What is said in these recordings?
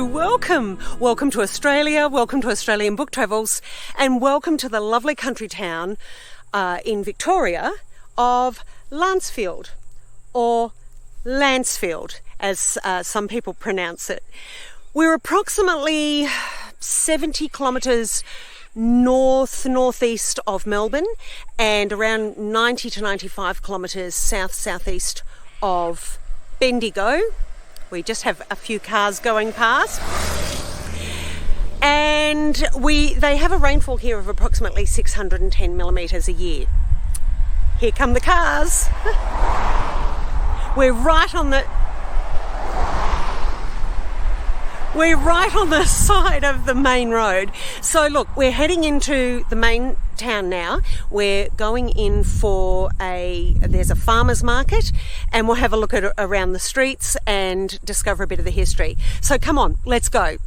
Hello, welcome to Australia, welcome to Australian Book Travels, and welcome to the lovely country town in Victoria of Lancefield, or Lancefield as some people pronounce it. We're approximately 70 kilometres northeast of Melbourne and around 90 to 95 kilometres southeast of Bendigo. We just have a few cars going past. And they have a rainfall here of approximately 610 millimetres a year. Here come the cars. We're right on the side of the main road. So look, we're heading into the main town now. We're going in for there's a farmer's market, and we'll have a look at around the streets and discover a bit of the history. So come on, let's go.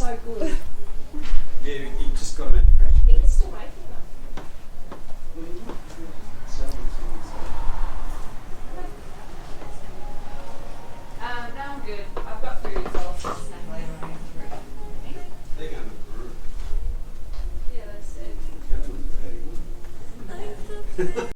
so good. Yeah, you just got to make pressure. He's still making them. No, I'm good. I've got food, so I'll just snack later on. They're going to brew. Yeah, that's it.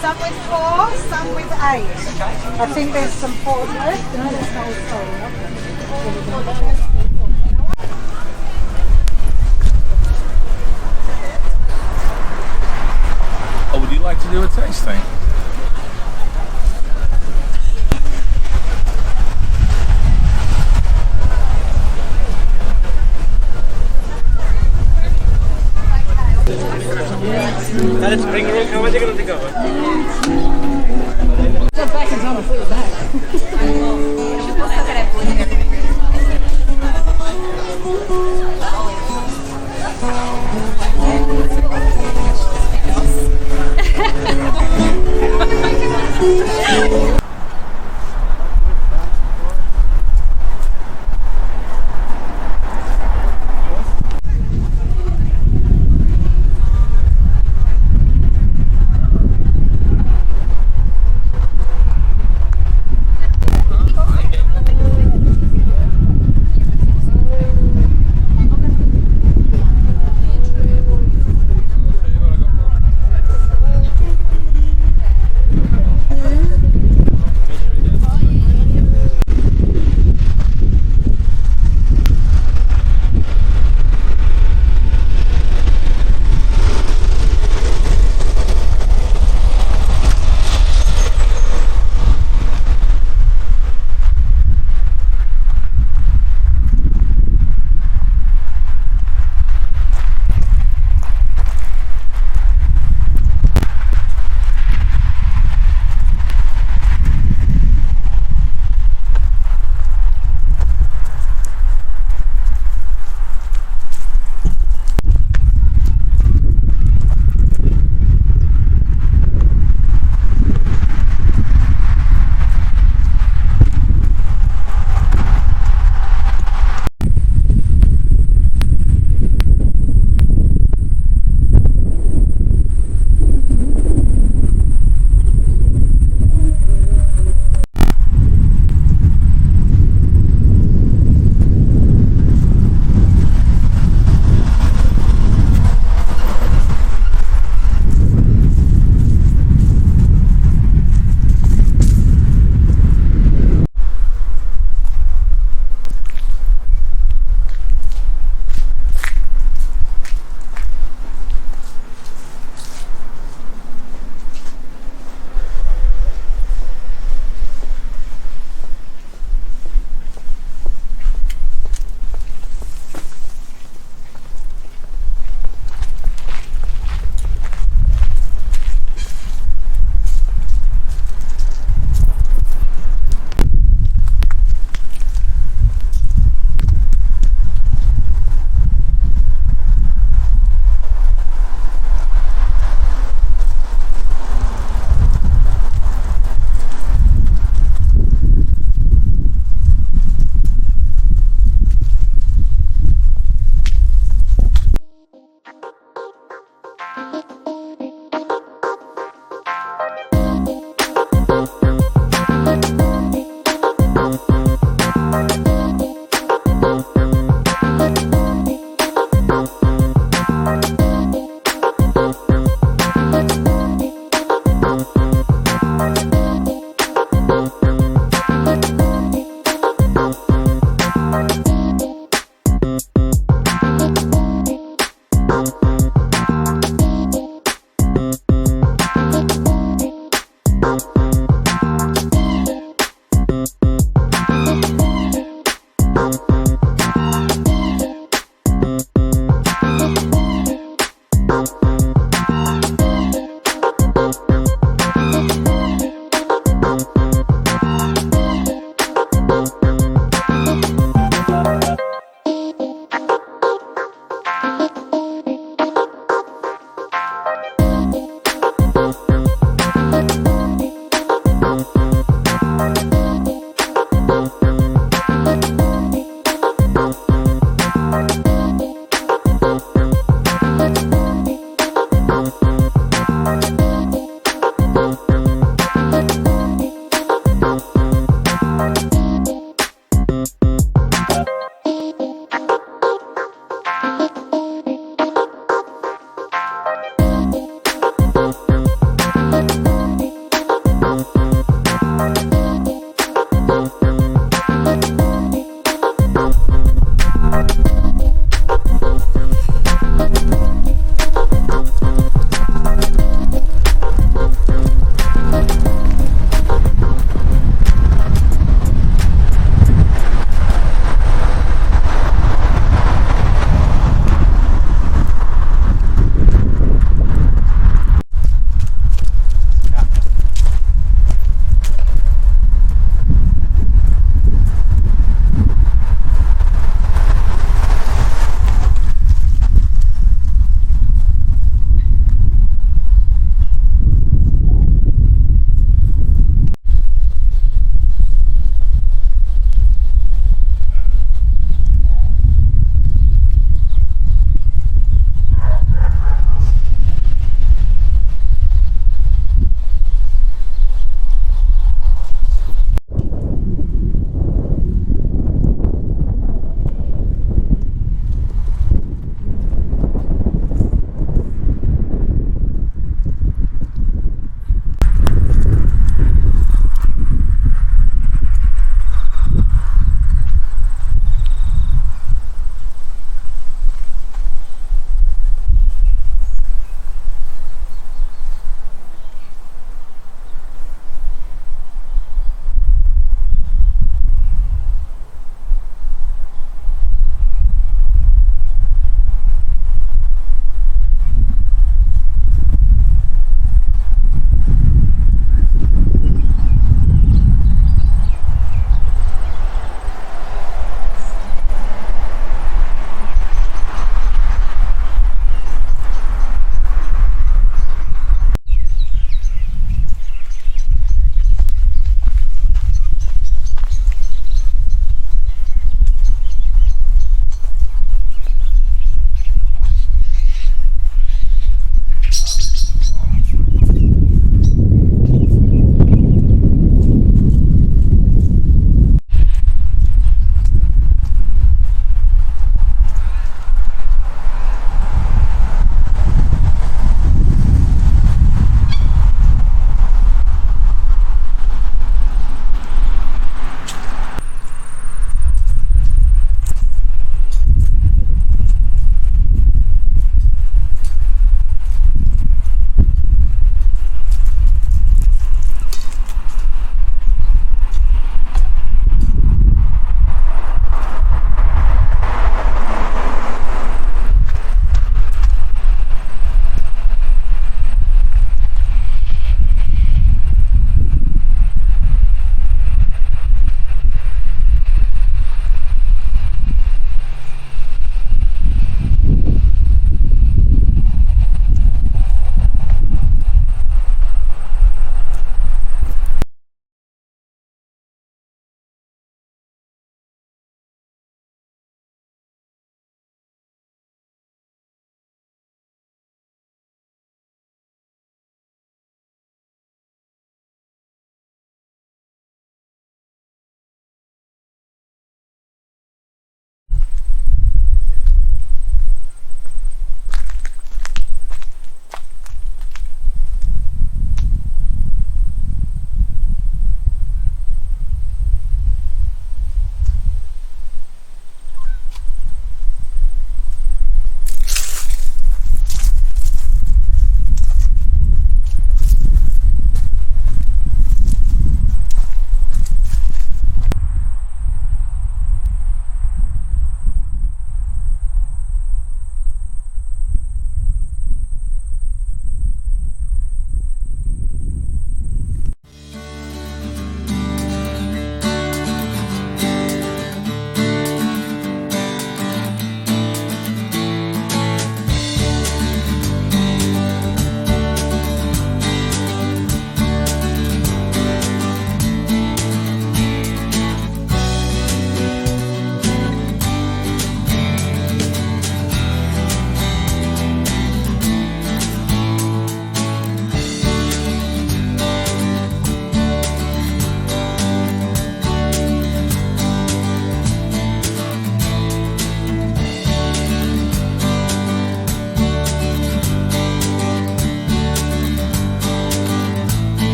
Some with 4, some with 8. I think there's some 4 left. No, there's no 4. Oh, would you like to do a tasting? That is spring roll. How much are you going to take over? Just back in time before you're back.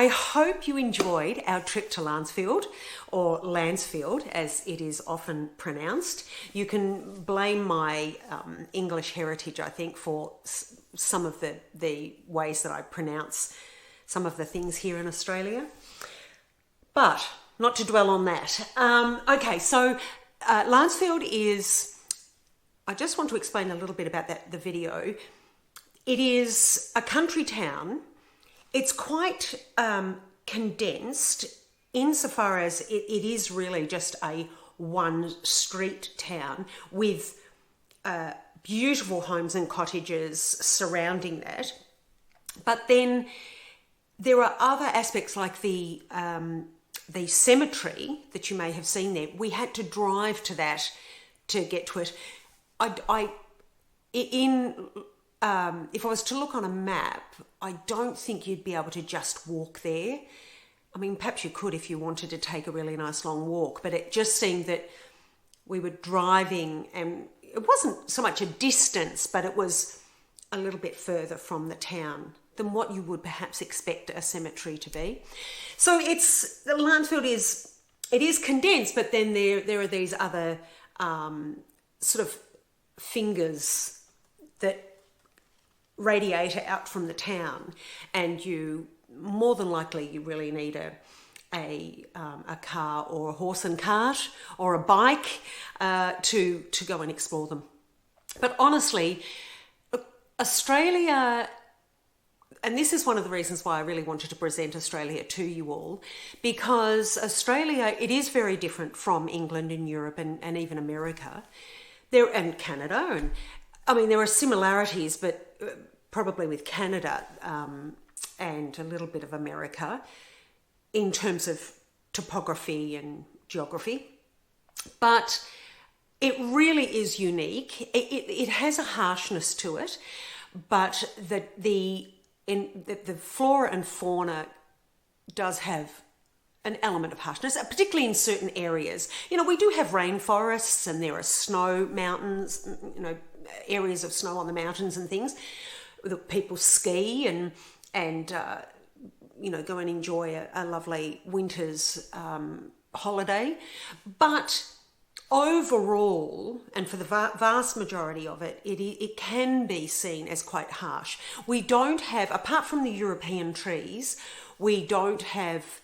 I hope you enjoyed our trip to Lancefield, or Lancefield as it is often pronounced. You can blame my English heritage, I think, for some of the ways that I pronounce some of the things here in Australia. But not to dwell on that. Okay, so Lancefield is, I just want to explain a little bit about the video. It is a country town. It's quite condensed insofar as it is really just a one street town with beautiful homes and cottages surrounding that. But then there are other aspects like the cemetery that you may have seen there. We had to drive to that to get to it. If I was to look on a map, I don't think you'd be able to just walk there. I mean, perhaps you could if you wanted to take a really nice long walk, but it just seemed that we were driving and it wasn't so much a distance, but it was a little bit further from the town than what you would perhaps expect a cemetery to be. So Lancefield is condensed, but then there are these other sort of fingers that radiate out from the town, and you more than likely you really need a car or a horse and cart or a bike to go and explore them. But honestly, Australia, and this is one of the reasons why I really wanted to present Australia to you all, because Australia, it is very different from England and Europe and even America and Canada. And I mean, there are similarities, but probably with Canada and a little bit of America in terms of topography and geography. But it really is unique. It has a harshness to it, but the flora and fauna does have an element of harshness, particularly in certain areas. You know, we do have rainforests and there are snow mountains, you know, areas of snow on the mountains and things. People ski and you know, go and enjoy a lovely winter's holiday. But overall, and for the vast majority of it, it can be seen as quite harsh. We don't have, apart from the European trees, we don't have,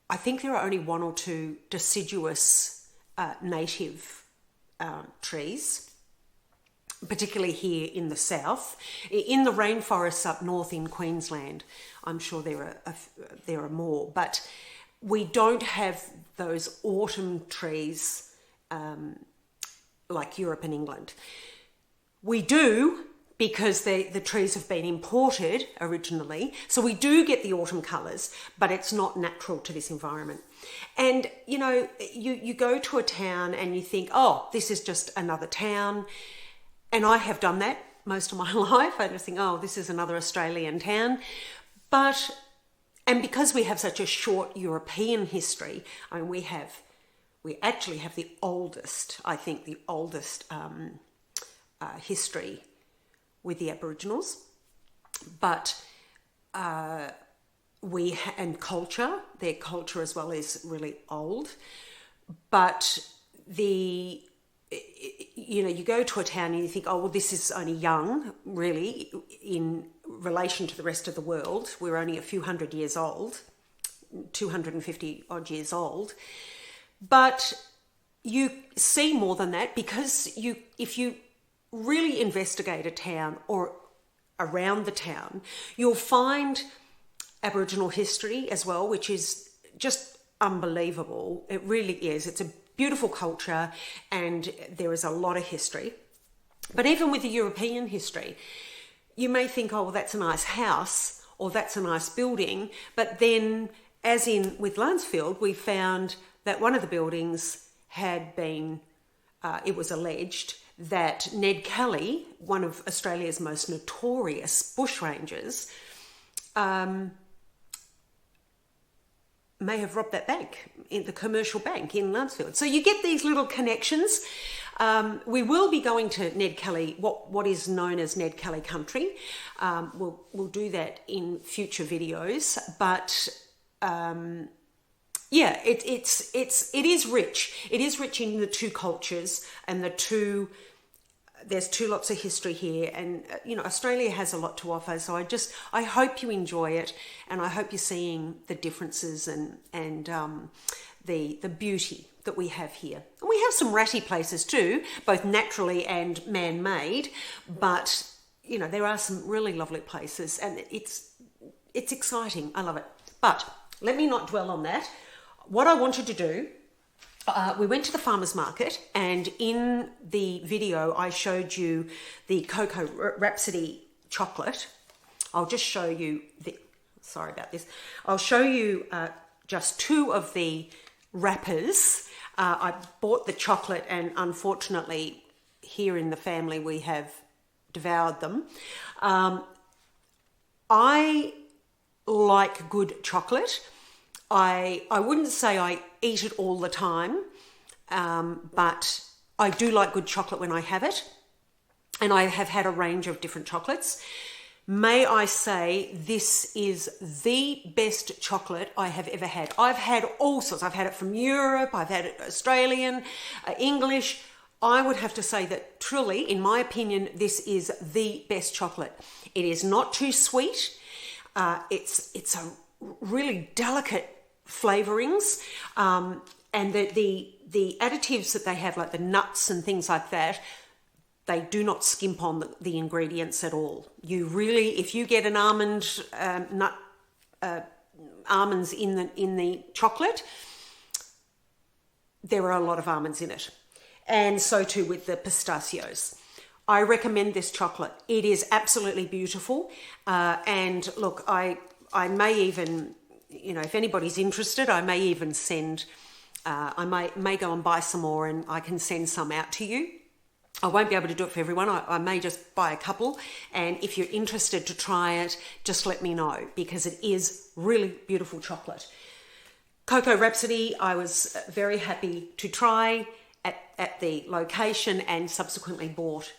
I think there are only one or two deciduous native trees, particularly here in the south. In the rainforests up north in Queensland, I'm sure there are more, but we don't have those autumn trees like Europe and England. We do, because the trees have been imported originally, so we do get the autumn colours, but it's not natural to this environment. And you know, you go to a town and you think, oh, this is just another town. And I have done that most of my life. I just think, oh, this is another Australian town. And because we have such a short European history, I mean, we actually have the oldest history with the Aboriginals. But and culture, their culture as well is really old. But you know, you go to a town and you think, oh, well, this is only young, really, in relation to the rest of the world. We're only a few hundred years old, 250 odd years old. But you see more than that, because if you really investigate a town or around the town, you'll find Aboriginal history as well, which is just unbelievable. It really is. It's a beautiful culture and there is a lot of history. But even with the European history, you may think, oh, well, that's a nice house or that's a nice building. But then, as in with Lancefield, we found that one of the buildings had been, it was alleged that Ned Kelly, one of Australia's most notorious bushrangers, may have robbed that bank, in the commercial bank in Lancefield. So you get these little connections. We will be going to Ned Kelly, what is known as Ned Kelly country. We'll do that in future videos, but yeah, it is rich. It is rich in the two cultures and there's two lots of history here, and you know, Australia has a lot to offer. So I hope you enjoy it, and I hope you're seeing the differences and the beauty that we have here. And we have some ratty places too, both naturally and man-made, but you know, there are some really lovely places, and it's exciting. I love it. But let me not dwell on that. What I wanted to do, we went to the farmer's market, and in the video I showed you the Cocoa Rhapsody chocolate. I'll just show you sorry about this. I'll show you just two of the wrappers. I bought the chocolate, and unfortunately here in the family we have devoured them. I like good chocolate. I wouldn't say I eat it all the time, but I do like good chocolate when I have it. And I have had a range of different chocolates. May I say, this is the best chocolate I have ever had. I've had all sorts. I've had it from Europe, I've had it Australian, English. I would have to say that truly, in my opinion, this is the best chocolate. It is not too sweet. It's a really delicate flavorings, and the additives that they have, like the nuts and things like that, they do not skimp on the ingredients at all. You really, if you get an almonds in the chocolate, there are a lot of almonds in it, and so too with the pistachios. I recommend this chocolate. It is absolutely beautiful, and look, I may even, you know, if anybody's interested, I may even send, I may go and buy some more, and I can send some out to you. I won't be able to do it for everyone. I may just buy a couple, and if you're interested to try it, just let me know, because it is really beautiful chocolate. Cocoa Rhapsody, I was very happy to try at the location, and subsequently bought.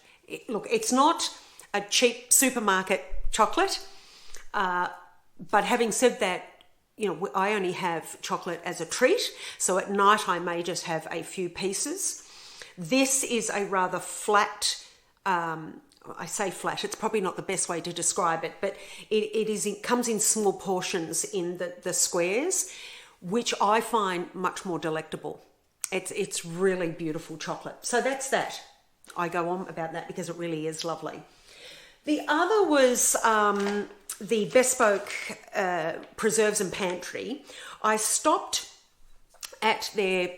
Look, it's not a cheap supermarket chocolate, but having said that, you know, I only have chocolate as a treat, so at night I may just have a few pieces. This is a rather flat, I say flat, it's probably not the best way to describe it, but it comes in small portions in the squares, which I find much more delectable. It's really beautiful chocolate. So that's that. I go on about that because it really is lovely. The other was the Bespoke Preserves and Pantry. I stopped at their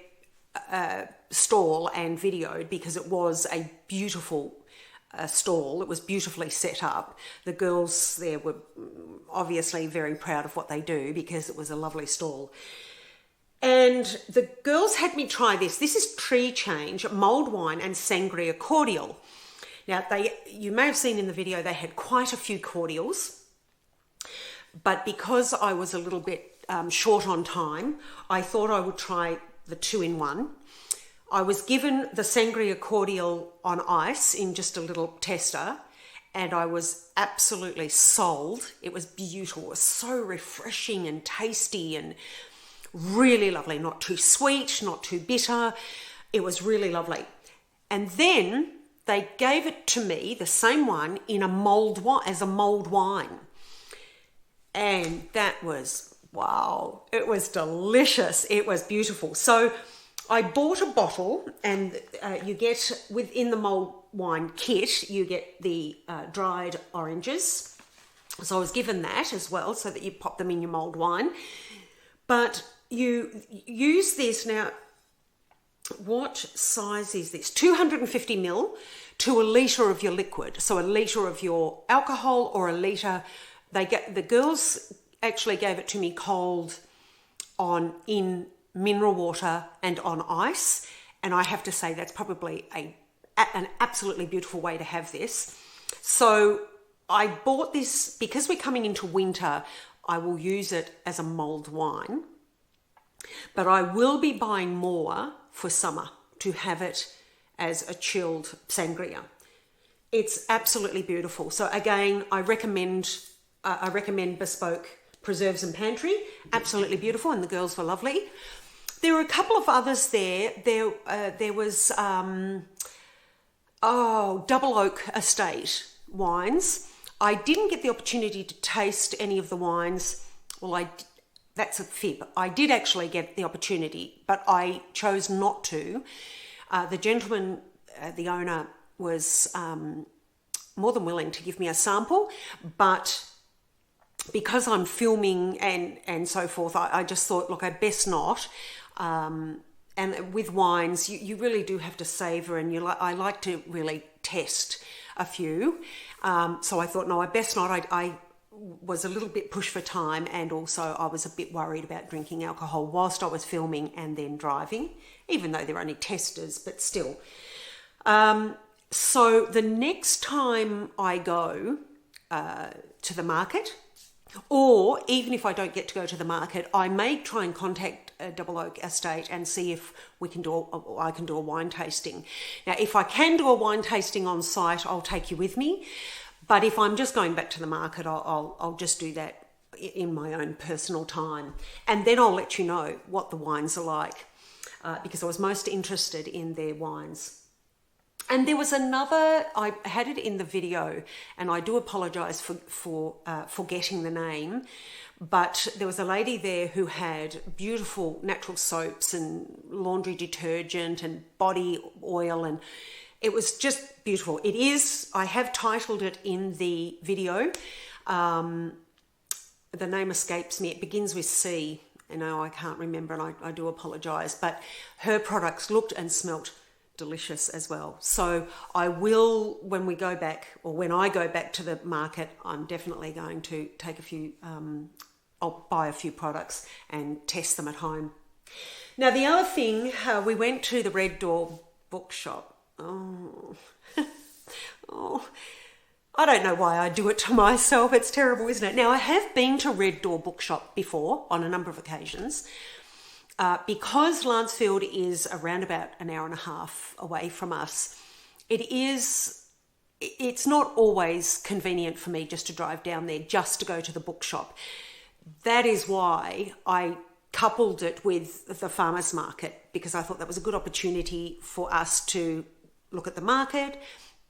stall and videoed because it was a beautiful stall. It was beautifully set up. The girls there were obviously very proud of what they do because it was a lovely stall. And the girls had me try this. This is Tree Change, mulled wine and sangria cordial. Now, you may have seen in the video they had quite a few cordials, but because I was a little bit short on time, I thought I would try the 2-in-1. I was given the sangria cordial on ice in just a little tester, and I was absolutely sold. It was beautiful. It was so refreshing and tasty and really lovely. Not too sweet, not too bitter. It was really lovely. And then they gave it to me, the same one, in a mulled wine, as a mulled wine. And that was, wow, it was delicious. It was beautiful. So I bought a bottle, and you get, within the mulled wine kit, you get the dried oranges. So I was given that as well, so that you pop them in your mulled wine. But you use this now. What size is this? 250 ml to a litre of your liquid. So a litre of your alcohol or a litre. The girls actually gave it to me cold in mineral water and on ice. And I have to say that's probably an absolutely beautiful way to have this. So I bought this because we're coming into winter. I will use it as a mulled wine. But I will be buying more for summer to have it as a chilled sangria. It's absolutely beautiful. So again, I recommend Bespoke Preserves and Pantry. Absolutely beautiful, and the girls were lovely. There were a couple of others there. There was Double Oak Estate wines. I didn't get the opportunity to taste any of the wines. Well, that's a fib. I did actually get the opportunity, but I chose not to. The gentleman, the owner, was more than willing to give me a sample, but because I'm filming and so forth, I just thought, look, I best not. And with wines, you really do have to savour, and I like to really test a few. So I thought, no, I best not. I was a little bit pushed for time, and also I was a bit worried about drinking alcohol whilst I was filming and then driving, even though they're only testers, but still. So the next time I go to the market, or even if I don't get to go to the market, I may try and contact Double Oak Estate and see if I can do a wine tasting. Now, if I can do a wine tasting on site, I'll take you with me. But if I'm just going back to the market, I'll just do that in my own personal time. And then I'll let you know what the wines are like, because I was most interested in their wines. And there was another, I had it in the video, and I do apologise for forgetting the name, but there was a lady there who had beautiful natural soaps and laundry detergent and body oil, and it was just beautiful. It is, I have titled it in the video. The name escapes me. It begins with C. You know, I can't remember, and I do apologise, but her products looked and smelt delicious as well. So I will, when I go back to the market, I'm definitely going to take a few, I'll buy a few products and test them at home. Now, the other thing, we went to the Red Door bookshop. Oh, I don't know why I do it to myself. It's terrible, isn't it? Now, I have been to Red Door bookshop before on a number of occasions. Because Lancefield is around about an hour and a half away from us, it's not always convenient for me just to drive down there just to go to the bookshop. That is why I coupled it with the farmers market, because I thought that was a good opportunity for us to look at the market,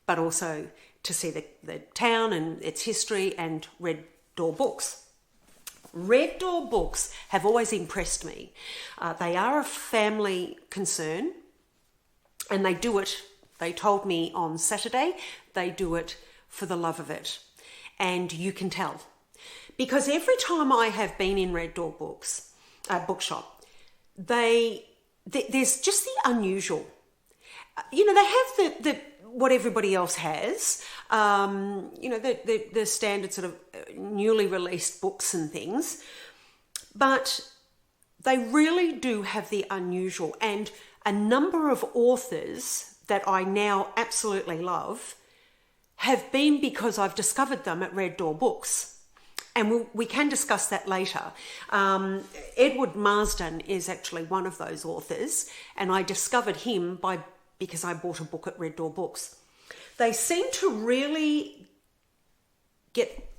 but also to see the town and its history, and Red Door books. Red Door books have always impressed me. They are a family concern, and they do it, they told me on Saturday, they do it for the love of it. And you can tell. Because every time I have been in Red Door bookshop, there's just the unusual. They have the what everybody else has, the standard sort of newly released books and things, but they really do have the unusual, and a number of authors that I now absolutely love have been because I've discovered them at Red Door Books, and we can discuss that later. Edward Marsden is actually one of those authors, and I discovered him because I bought a book at Red Door Books. They seem to really get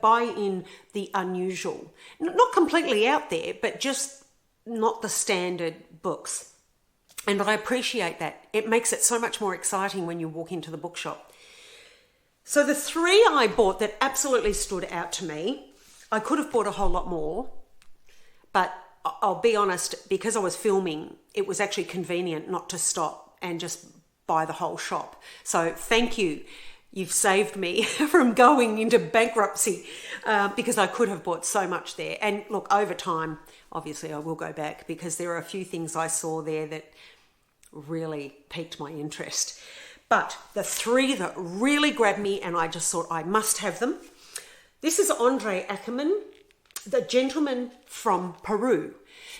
buy in the unusual. Not completely out there, but just not the standard books. And I appreciate that. It makes it so much more exciting when you walk into the bookshop. So the three I bought that absolutely stood out to me, I could have bought a whole lot more, but I'll be honest, because I was filming, it was actually convenient not to stop and just buy the whole shop. So thank you. You've saved me from going into bankruptcy, because I could have bought so much there. And look, over time, obviously I will go back, because there are a few things I saw there that really piqued my interest. But the three that really grabbed me, and I just thought I must have them. This is Andre Ackerman, The Gentleman from Peru.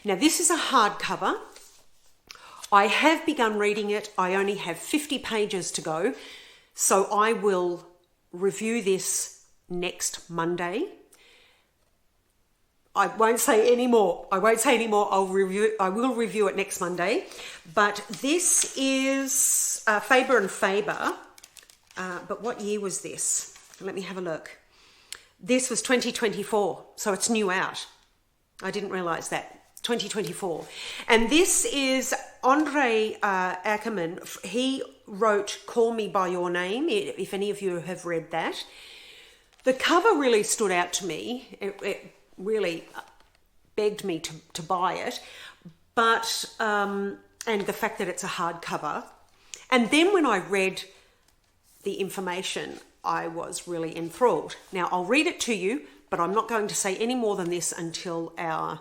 Now, this is a hardcover. I have begun reading it. I only have 50 pages to go. So I will review this next Monday. I won't say any more. I will review it next Monday. But this is Faber and Faber. But what year was this? Let me have a look. This was 2024, so it's new out. I didn't realise that. 2024. And this is Andre Ackerman. He wrote Call Me By Your Name, if any of you have read that. The cover really stood out to me. It really begged me to buy it. But, and the fact that it's a hardcover. And then when I read the information, I was really enthralled. Now, I'll read it to you, but I'm not going to say any more than this until our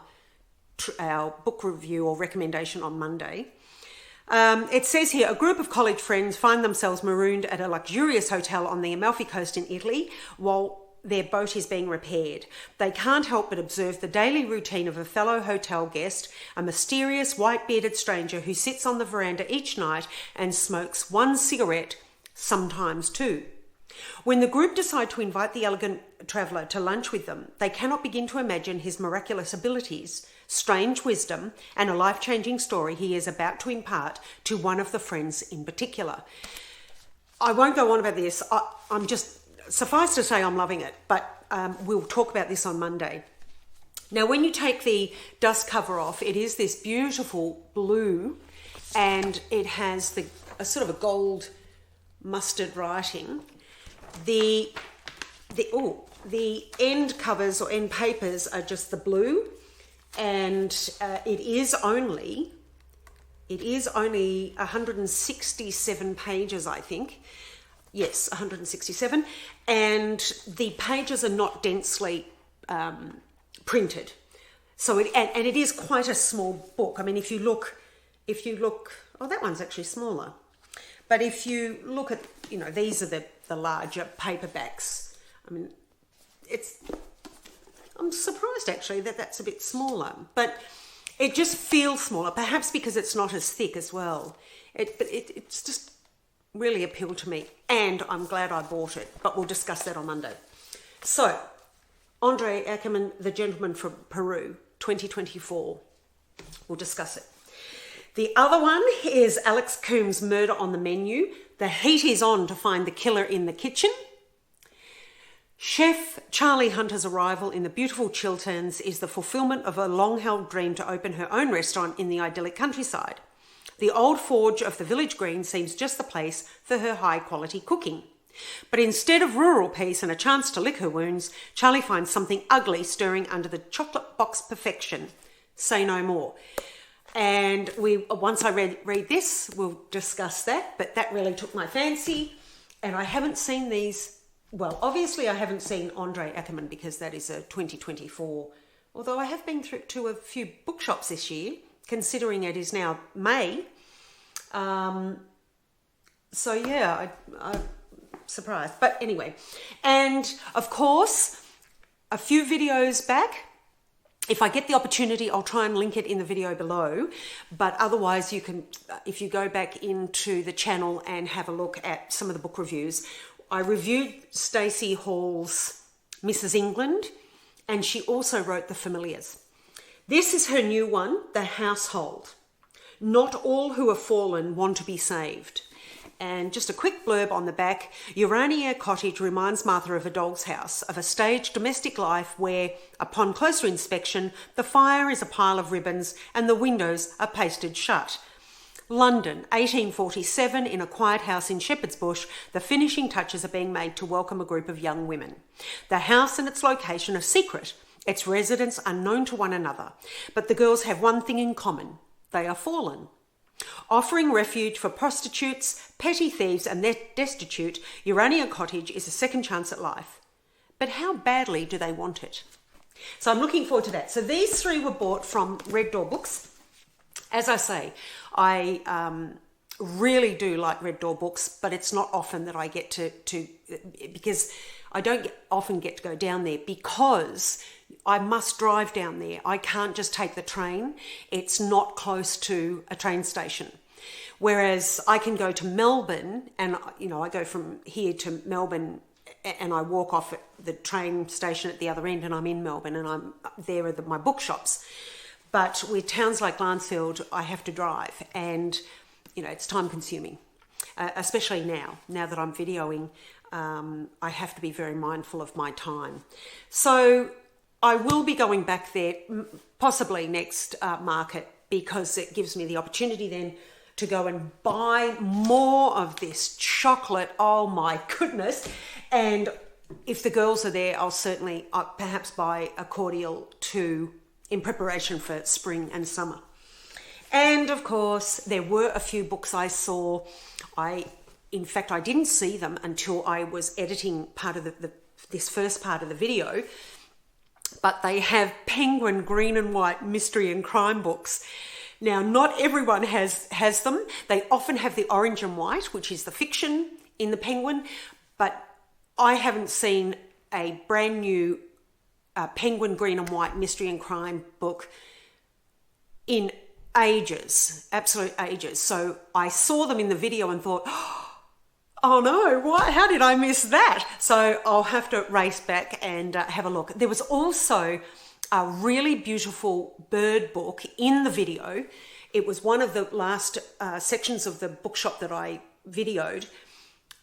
book review or recommendation on Monday. It says here, a group of college friends find themselves marooned at a luxurious hotel on the Amalfi Coast in Italy while their boat is being repaired. They can't help but observe the daily routine of a fellow hotel guest, a mysterious white-bearded stranger who sits on the veranda each night and smokes one cigarette, sometimes two. When the group decide to invite the elegant traveller to lunch with them, they cannot begin to imagine his miraculous abilities, strange wisdom, and a life-changing story he is about to impart to one of the friends in particular. I won't go on about this. I'm just, suffice to say, I'm loving it, but we'll talk about this on Monday. Now, when you take the dust cover off, it is this beautiful blue, and it has a sort of a gold mustard writing. The end covers or end papers are just the blue, and it is only 167 pages, I think. Yes, 167, and the pages are not densely printed. So it is quite a small book. I mean, if you look, oh, that one's actually smaller. But if you look at, these are the larger paperbacks. I mean, I'm surprised actually that that's a bit smaller, but it just feels smaller, perhaps because it's not as thick as well. It's just really appealed to me, and I'm glad I bought it, but we'll discuss that on Monday. So, Andre Ackerman, The Gentleman from Peru, 2024. We'll discuss it. The other one is Alex Coombs' Murder on the Menu. The heat is on to find the killer in the kitchen. Chef Charlie Hunter's arrival in the beautiful Chilterns is the fulfilment of a long-held dream to open her own restaurant in the idyllic countryside. The old forge of the village green seems just the place for her high-quality cooking. But instead of rural peace and a chance to lick her wounds, Charlie finds something ugly stirring under the chocolate box perfection. Say no more. And once I read this, we'll discuss that, but that really took my fancy. And I haven't seen these, well, obviously I haven't seen Andre Ackerman because that is a 2024, although I have been to a few bookshops this year, considering it is now May. So yeah, I'm surprised. But anyway, and of course, a few videos back, if I get the opportunity, I'll try and link it in the video below. But otherwise, you can, if you go back into the channel and have a look at some of the book reviews. I reviewed Stacey Hall's Mrs. England, and she also wrote The Familiars. This is her new one, The Household. Not all who have fallen want to be saved. And just a quick blurb on the back, Urania Cottage reminds Martha of a doll's house, of a staged domestic life where, upon closer inspection, the fire is a pile of ribbons and the windows are pasted shut. London, 1847, in a quiet house in Shepherd's Bush, the finishing touches are being made to welcome a group of young women. The house and its location are secret, its residents are known to one another, but the girls have one thing in common, they are fallen. Offering refuge for prostitutes, petty thieves and the destitute, Urania Cottage is a second chance at life. But how badly do they want it? So I'm looking forward to that. So these three were bought from Red Door Books. As I say, I really do like Red Door Books, but it's not often that I get to because I don't often get to go down there because I must drive down there. I can't just take the train. It's not close to a train station. Whereas I can go to Melbourne and, I go from here to Melbourne and I walk off at the train station at the other end and I'm in Melbourne and I'm there at my bookshops. But with towns like Lancefield, I have to drive and, it's time consuming, especially now that I'm videoing. I have to be very mindful of my time. So I will be going back there possibly next market, because it gives me the opportunity then to go and buy more of this chocolate. Oh my goodness. And if the girls are there, I'll certainly perhaps buy a cordial too, in preparation for spring and summer. And of course, there were a few books I saw. In fact, I didn't see them until I was editing part of this first part of the video. But they have Penguin green and white mystery and crime books. Now, not everyone has them. They often have the orange and white, which is the fiction in the Penguin. But I haven't seen a brand new Penguin green and white mystery and crime book in ages, absolute ages. So I saw them in the video and thought, oh no, what? How did I miss that? So I'll have to race back and have a look. There was also a really beautiful bird book in the video. It was one of the last sections of the bookshop that I videoed,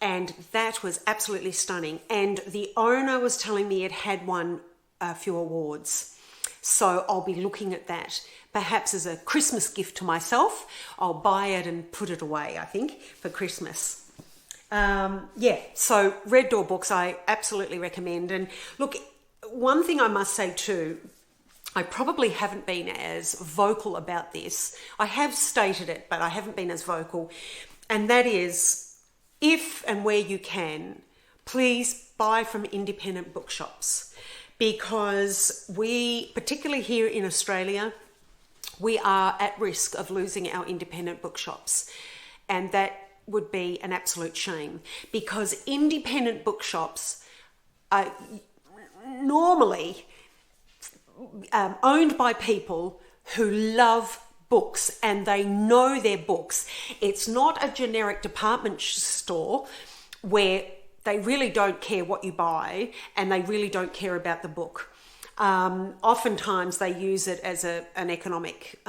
and that was absolutely stunning. And the owner was telling me it had won a few awards. So I'll be looking at that, perhaps as a Christmas gift to myself. I'll buy it and put it away, I think, for Christmas. So Red Door books I absolutely recommend. And look, one thing I must say too, I probably haven't been as vocal about this. I have stated it, but I haven't been as vocal. And that is, if and where you can, please buy from independent bookshops. Because we, particularly here in Australia, we are at risk of losing our independent bookshops. And that would be an absolute shame, because independent bookshops are normally owned by people who love books and they know their books. It's not a generic department store where they really don't care what you buy and they really don't care about the book. Oftentimes they use it as an economic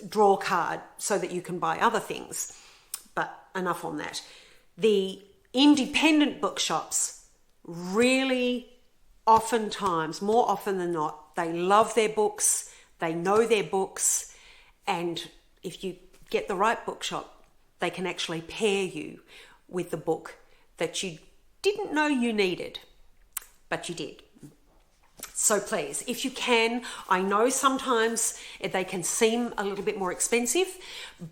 draw card so that you can buy other things. But enough on that. The independent bookshops really oftentimes, more often than not, they love their books, they know their books, and if you get the right bookshop, they can actually pair you with the book that you didn't know you needed, but you did. So please, if you can, I know sometimes they can seem a little bit more expensive,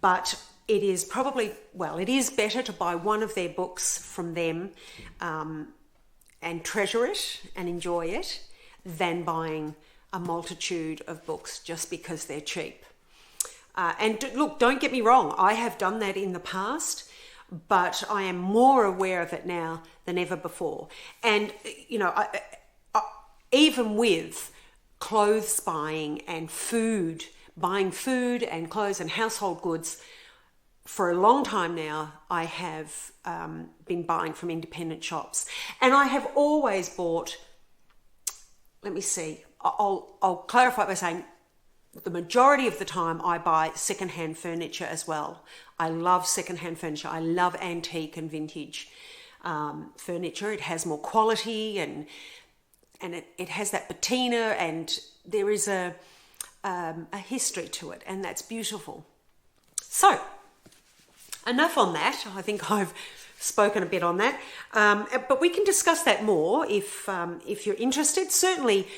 but it is probably, it is better to buy one of their books from them and treasure it and enjoy it than buying a multitude of books just because they're cheap. And look, don't get me wrong, I have done that in the past, but I am more aware of it now than ever before. And, even with clothes buying and buying food and clothes and household goods, for a long time now, I have been buying from independent shops. And I have always bought, I'll clarify by saying the majority of the time I buy secondhand furniture as well. I love secondhand furniture. I love antique and vintage furniture. It has more quality and it has that patina, and there is a history to it, and that's beautiful. So, enough on that. I think I've spoken a bit on that, but we can discuss that more if you're interested. Certainly,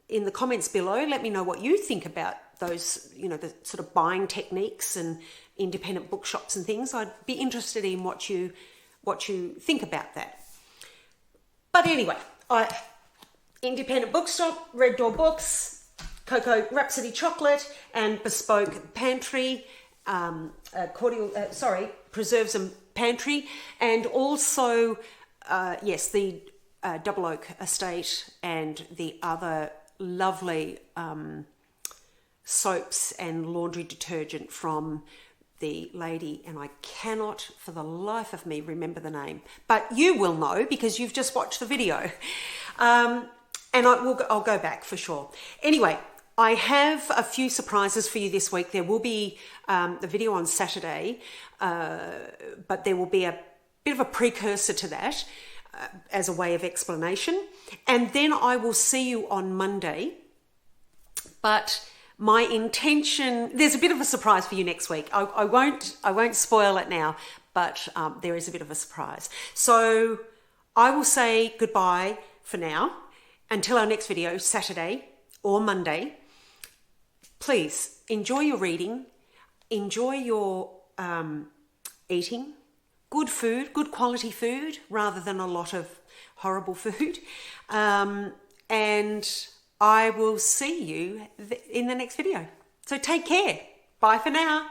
in the comments below, let me know what you think about those, the sort of buying techniques and independent bookshops and things. I'd be interested in what you think about that. But anyway, independent bookshop, Red Door Books, Cocoa Rhapsody Chocolate, and Bespoke Pantry, Preserves and Pantry, and also, the Double Oak Estate and the other lovely soaps and laundry detergent from the lady, and I cannot for the life of me remember the name, but you will know because you've just watched the video. And I'll go back for sure. Anyway, I have a few surprises for you this week. There will be the video on Saturday, but there will be a bit of a precursor to that as a way of explanation. And then I will see you on Monday. But my intention, there's a bit of a surprise for you next week. I won't spoil it now, but there is a bit of a surprise. So I will say goodbye for now until our next video, Saturday or Monday. Please enjoy your reading, enjoy your eating, good food, good quality food, rather than a lot of horrible food. And I will see you in the next video. So take care. Bye for now.